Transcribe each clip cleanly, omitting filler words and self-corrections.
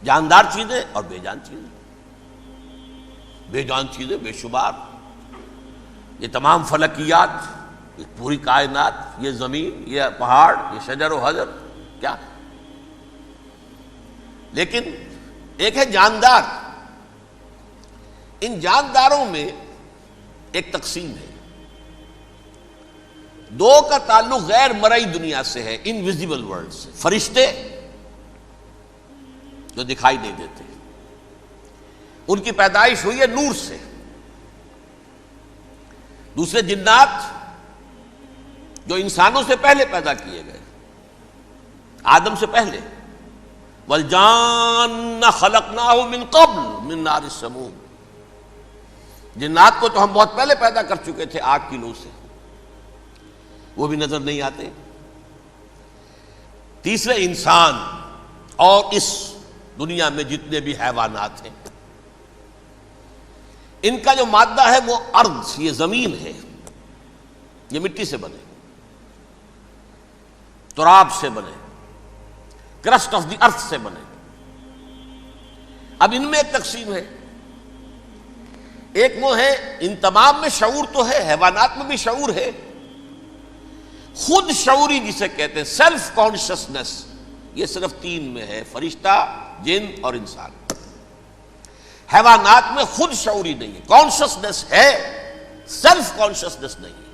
جاندار چیزیں اور بے جان چیزیں. بے جان چیزیں بے شمار، یہ تمام فلکیات، یہ پوری کائنات، یہ زمین، یہ پہاڑ، یہ شجر و حجر، کیا. لیکن ایک ہے جاندار. ان جانداروں میں ایک تقسیم ہے. دو کا تعلق غیر مرئی دنیا سے ہے، انویزیبل ورلڈ سے. فرشتے جو دکھائی نہیں دیتے، ان کی پیدائش ہوئی ہے نور سے. دوسرے جنات جو انسانوں سے پہلے پیدا کیے گئے، آدم سے پہلے. وَالْجَانَّ خَلَقْنَاهُ مِن قَبْلُ مِن نَارِ السَّمُومِ. جنات کو تو ہم بہت پہلے پیدا کر چکے تھے آگ کی لو سے، وہ بھی نظر نہیں آتے. تیسرے انسان اور اس دنیا میں جتنے بھی حیوانات ہیں، ان کا جو مادہ ہے وہ ارض، یہ زمین ہے. یہ مٹی سے بنے، تراب سے بنے، کرسٹ آف دی ارتھ سے بنے. اب ان میں ایک تقسیم ہے. ایک وہ ہے، ان تمام میں شعور تو ہے، حیوانات میں بھی شعور ہے. خود شعوری جسے کہتے ہیں سیلف کانشسنس، یہ صرف تین میں ہے، فرشتہ، جن اور انسان. حیوانات میں خود شعوری نہیں ہے، کانشسنس ہے، سیلف کانشسنس نہیں ہے.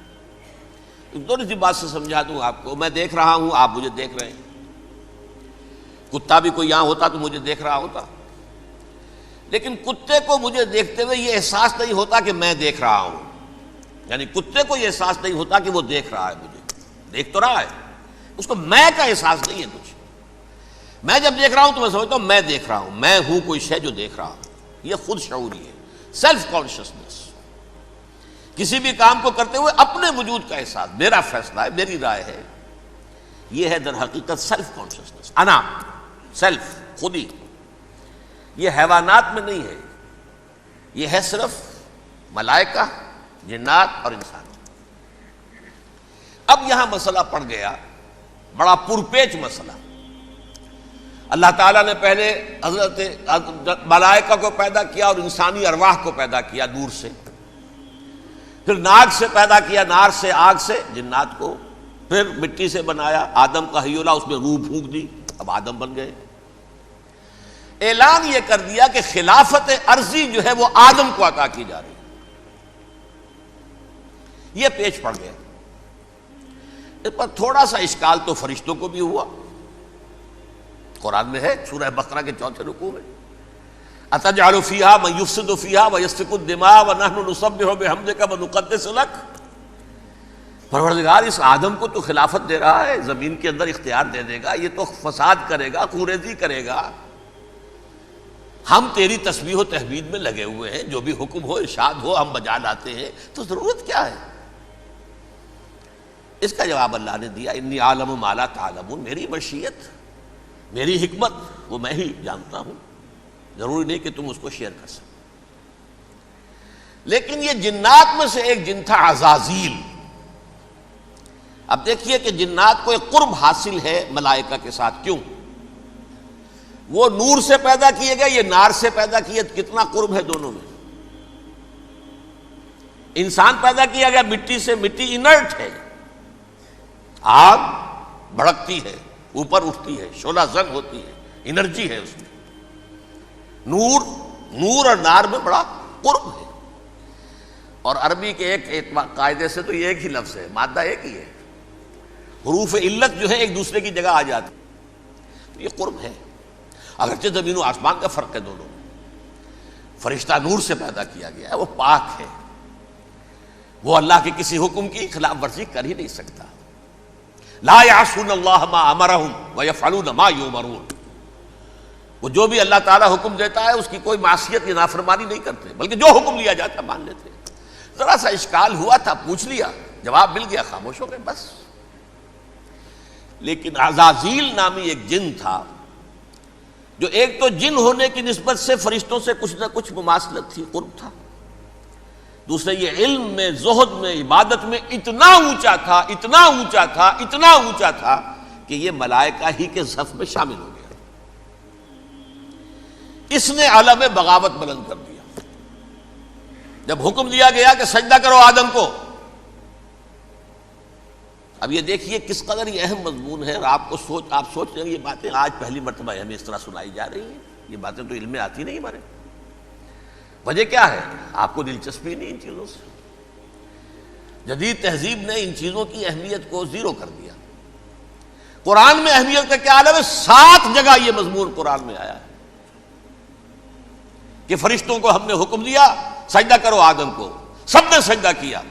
ایک تھوڑی سی بات سے سمجھا دوں آپ کو. میں دیکھ رہا ہوں، آپ مجھے دیکھ رہے ہیں. کتا بھی کوئی یہاں ہوتا تو مجھے دیکھ رہا ہوتا، لیکن کتے کو مجھے دیکھتے ہوئے یہ احساس نہیں ہوتا کہ میں دیکھ رہا ہوں. یعنی کتے کو یہ احساس نہیں ہوتا کہ وہ دیکھ رہا ہے، مجھے دیکھ تو رہا ہے، اس کو میں کا احساس نہیں ہے کچھ. میں جب دیکھ رہا ہوں تو میں سمجھتا ہوں میں دیکھ رہا ہوں، میں ہوں کوئی شے جو دیکھ رہا ہوں. یہ خود شعوری ہے، سیلف کانشسنس. کسی بھی کام کو کرتے ہوئے اپنے وجود کا احساس، میرا فیصلہ ہے، میری رائے ہے. یہ ہے در حقیقت سیلف کانشسنس، انا، سیلف، خودی. یہ حیوانات میں نہیں ہے، یہ ہے صرف ملائکہ، جنات اور انسان. اب یہاں مسئلہ پڑ گیا، بڑا پرپیچ مسئلہ. اللہ تعالیٰ نے پہلے حضرت ملائکہ کو پیدا کیا اور انسانی ارواح کو پیدا کیا نور سے. پھر ناگ سے پیدا کیا، نار سے، آگ سے جنات کو. پھر مٹی سے بنایا، آدم کا حی اللہ، اس میں روح پھونک دی، اب آدم بن گئے. اعلان یہ کر دیا کہ خلافت ارضی جو ہے وہ آدم کو عطا کی جا رہی ہے. یہ پیچ پڑ گیا. اس پر تھوڑا سا اشکال تو فرشتوں کو بھی ہوا. قرآن میں ہے، سورہ بقرہ کے 4 رکوع میں، أَتَجْعَلُ فِيهَا مَن يُفْسِدُ فِيهَا وَيَسْفِكُ الدِّمَاءَ وَنَحْنُ نُسَبِّحُ بِحَمْدِكَ وَنُقَدِّسُ لَكَ. پروردگار اس آدم کو تو خلافت دے رہا ہے، زمین کے اندر اختیار دے دے گا، یہ تو فساد کرے گا، خونریزی کرے گا. ہم تیری تسبیح و تحمید میں لگے ہوئے ہیں، جو بھی حکم ہو، ارشاد ہو، ہم بجا لاتے ہیں، تو ضرورت کیا ہے؟ اس کا جواب اللہ نے دیا، انی عالم ما لا تعلمون. میری مشیت، میری حکمت وہ میں ہی جانتا ہوں، ضروری نہیں کہ تم اس کو شیئر کر سکو. لیکن یہ جنات میں سے ایک جن تھا عزازیل. اب دیکھیے کہ جنات کو ایک قرب حاصل ہے ملائکہ کے ساتھ. کیوں؟ وہ نور سے پیدا کیے گئے، یہ نار سے پیدا کیے، کتنا قرب ہے دونوں میں. انسان پیدا کیا گیا مٹی سے، مٹی انرٹ ہے، آگ بھڑکتی ہے، اوپر اٹھتی ہے، شعلہ زن ہوتی ہے، انرجی ہے اس میں. نور اور نار میں بڑا قرب ہے. اور عربی کے ایک قاعدے سے تو یہ ایک ہی لفظ ہے، مادہ ایک ہی ہے، حروف علت جو ہے ایک دوسرے کی جگہ آ جاتی. تو یہ قرب ہے، اگرچہ زمین و آسمان کا فرق ہے دونوں میں. فرشتہ نور سے پیدا کیا گیا ہے، وہ پاک ہے، وہ اللہ کے کسی حکم کی خلاف ورزی کر ہی نہیں سکتا. لا یعصون اللہ ما امرہم ویفعلون ما یؤمرون. وہ جو بھی اللہ تعالیٰ حکم دیتا ہے اس کی کوئی معصیت یا نافرمانی نہیں کرتے، بلکہ جو حکم لیا جاتا ہے مان لیتے. ذرا سا اشکال ہوا تھا، پوچھ لیا، جواب مل گیا، خاموش ہو گئے بس. لیکن عزازیل نامی ایک جن تھا، جو ایک تو جن ہونے کی نسبت سے فرشتوں سے کچھ نہ کچھ مماثلت تھی، قرب تھا. دوسرے یہ علم میں، زہد میں، عبادت میں اتنا اونچا تھا، اتنا اونچا تھا، اتنا اونچا تھا کہ یہ ملائکہ ہی کے صف میں شامل ہو گیا. اس نے علم بغاوت بلند کر دیا جب حکم دیا گیا کہ سجدہ کرو آدم کو۔ اب یہ دیکھیے کس قدر یہ اہم مضمون ہے، اور آپ سوچ رہے ہیں یہ باتیں آج پہلی مرتبہ ہمیں اس طرح سنائی جا رہی ہیں، یہ باتیں تو علم میں آتی نہیں ہمارے۔ وجہ کیا ہے؟ آپ کو دلچسپی نہیں ان چیزوں سے۔ جدید تہذیب نے ان چیزوں کی اہمیت کو زیرو کر دیا۔ قرآن میں اہمیت کا کیا عالم ہے؟ 7 جگہ یہ مضمون قرآن میں آیا ہے کہ فرشتوں کو ہم نے حکم دیا سجدہ کرو آدم کو، سب نے سجدہ کیا۔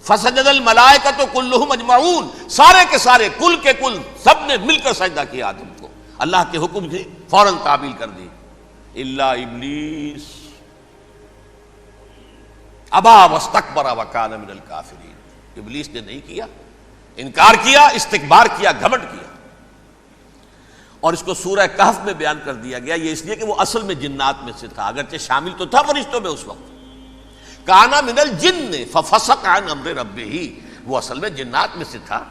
فسجد الملائکۃ کلھم اجمعون، سارے کے سارے، کل کے کل، سب نے مل کر سجدہ کیا آدم کو، اللہ کے حکم کی فوراً تعمیل کر دی۔ الا ابلیس ابا واستکبر وکان من الکافرین، ابلیس نے نہیں کیا، انکار کیا، استکبار کیا، گھمنڈ کیا۔ اور اس کو سورہ کہف میں بیان کر دیا گیا، یہ اس لیے کہ وہ اصل میں جنات میں سے تھا، اگرچہ شامل تو تھا فرشتوں میں اس وقت۔ کانا من الجن ففسق عن امر ربہ، وہ اصل میں جنات میں سے تھا،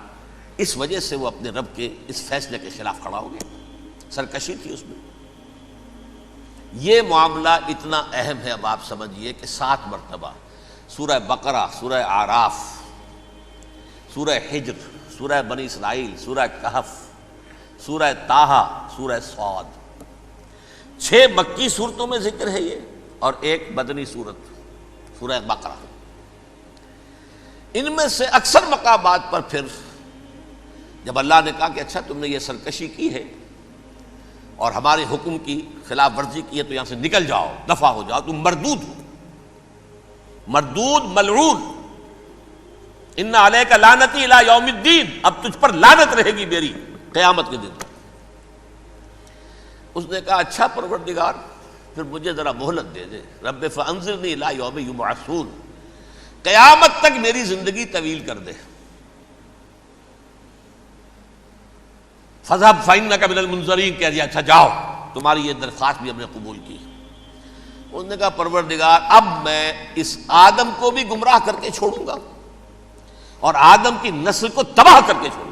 اس وجہ سے وہ اپنے رب کے اس فیصلے کے خلاف کھڑا ہو گیا، سرکشی تھی اس میں۔ یہ معاملہ اتنا اہم ہے، اب آپ سمجھیے کہ 7 مرتبہ سورہ بقرہ، سورہ اعراف، سورہ حجر، سورہ بنی اسرائیل، سورہ کہف، سورہ طٰہٰ، سورہ صاد، 6 مکی صورتوں میں ذکر ہے یہ، اور 1 مدنی صورت سورہ بقرہ۔ ان میں سے اکثر مقامات پر پھر جب اللہ نے کہا کہ اچھا تم نے یہ سرکشی کی ہے اور ہمارے حکم کی خلاف ورزی کی ہے تو یہاں سے نکل جاؤ، دفع ہو جاؤ، تم مردود ہو، مردود ملعون، ان علیک لعنتی الی یوم الدین، اب تجھ پر لعنت رہے گی میری قیامت کے دن۔ اس نے کہا اچھا پروردگار پھر مجھے ذرا مہلت دے دے، رب فانظرنی الی یوم یبعثون، قیامت تک میری زندگی طویل کر دے۔ فاذهب فانک من المنظرین، کہہ دیا اچھا جاؤ، تمہاری یہ درخواست بھی ہم نے قبول کی۔ اس نے کہا پروردگار اب میں اس آدم کو بھی گمراہ کر کے چھوڑوں گا اور آدم کی نسل کو تباہ کر کے چھوڑوں گا۔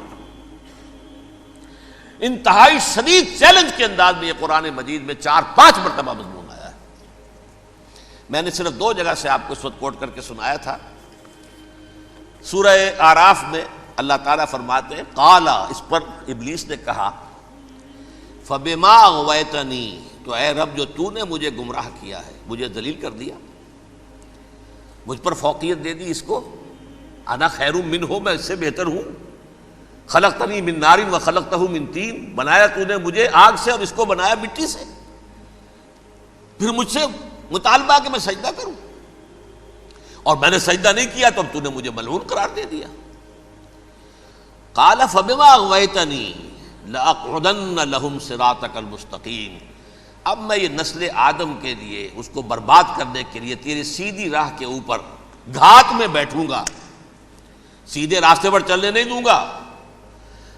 انتہائی شدید چیلنج کے انداز میں یہ قرآن مجید میں 4-5 مرتبہ مضمون آیا ہے۔ میں نے صرف 2 جگہ سے آپ کو اس وقت کوٹ کر کے سنایا تھا۔ سورہ اعراف میں اللہ تعالیٰ فرماتے ہیں قالا، اس پر ابلیس نے کہا فبما اغویتنی، تو اے رب جو تو نے مجھے گمراہ کیا ہے، مجھے ذلیل کر دیا، مجھ پر فوقیت دے دی، اس کو انا خیر منہ، میں اس سے بہتر ہوں، خلقتنی من نار وخلقتہ من طین، بنایا تو نے مجھے آگ سے اور اس کو بنایا مٹی سے، پھر مجھ سے مطالبہ کہ میں سجدہ کروں، اور میں نے سجدہ نہیں کیا تو اب تو نے مجھے ملعون قرار دے دیا۔ قال فبما اغویتنی لأقعدن لهم صراطک المستقیم، اب میں یہ نسل آدم کے لیے، اس کو برباد کرنے کے لیے تیری سیدھی راہ کے اوپر گھات میں بیٹھوں گا، سیدھے راستے پر چلنے نہیں دوں گا۔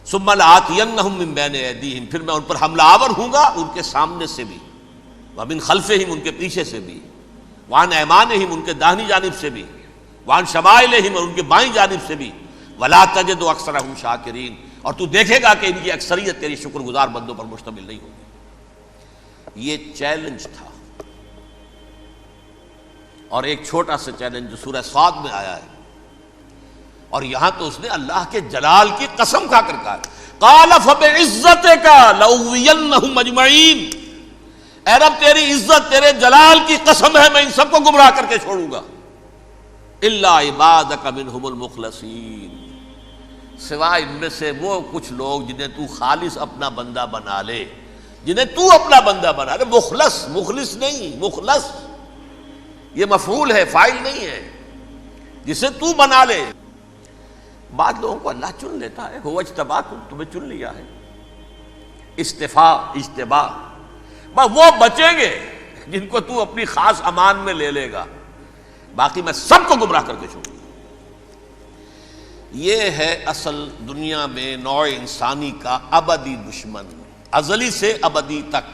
ثم لآتینہم من بین ایدیہم، پھر میں ان پر حملہ آور ہوں گا، ان کے سامنے سے بھی، ومن خلفہم، ان کے پیچھے سے بھی، وعن ایمانہم، ان کے داہنی جانب سے بھی، وعن شمائلہم، اور ان کے بائیں جانب سے بھی، ولا تجد اکثرہم شاکرین، اور تو دیکھے گا کہ ان کی اکثریت تیری شکر گزار بندوں پر مشتمل نہیں ہوگی۔ یہ چیلنج تھا، اور ایک چھوٹا سا چیلنج جو سورہ صاد میں آیا ہے، اور یہاں تو اس نے اللہ کے جلال کی قسم کھا کر کہا قال فبعزتک لأغوینہم اجمعین، اے رب تیری عزت، تیرے جلال کی قسم ہے میں ان سب کو گمراہ کر کے چھوڑوں گا، الا عبادک منہم المخلصین، سوائے ان میں سے وہ کچھ لوگ جنہیں تو خالص اپنا بندہ بنا لے، جنہیں تو اپنا بندہ بنا لے، مخلص، مخلص نہیں، مخلص یہ مفعول ہے، فاعل نہیں ہے، جسے تو بنا لے۔ بعض لوگوں کو اللہ چن لیتا ہے، هو اجتباکم، تمہیں چن لیا ہے، استفاء، اجتباء، بس وہ بچیں گے جن کو تو اپنی خاص امان میں لے لے گا، باقی میں سب کو گمراہ کر کے چھوڑوں گا۔ یہ ہے اصل دنیا میں نوع انسانی کا ابدی دشمن، ازلی سے ابدی تک۔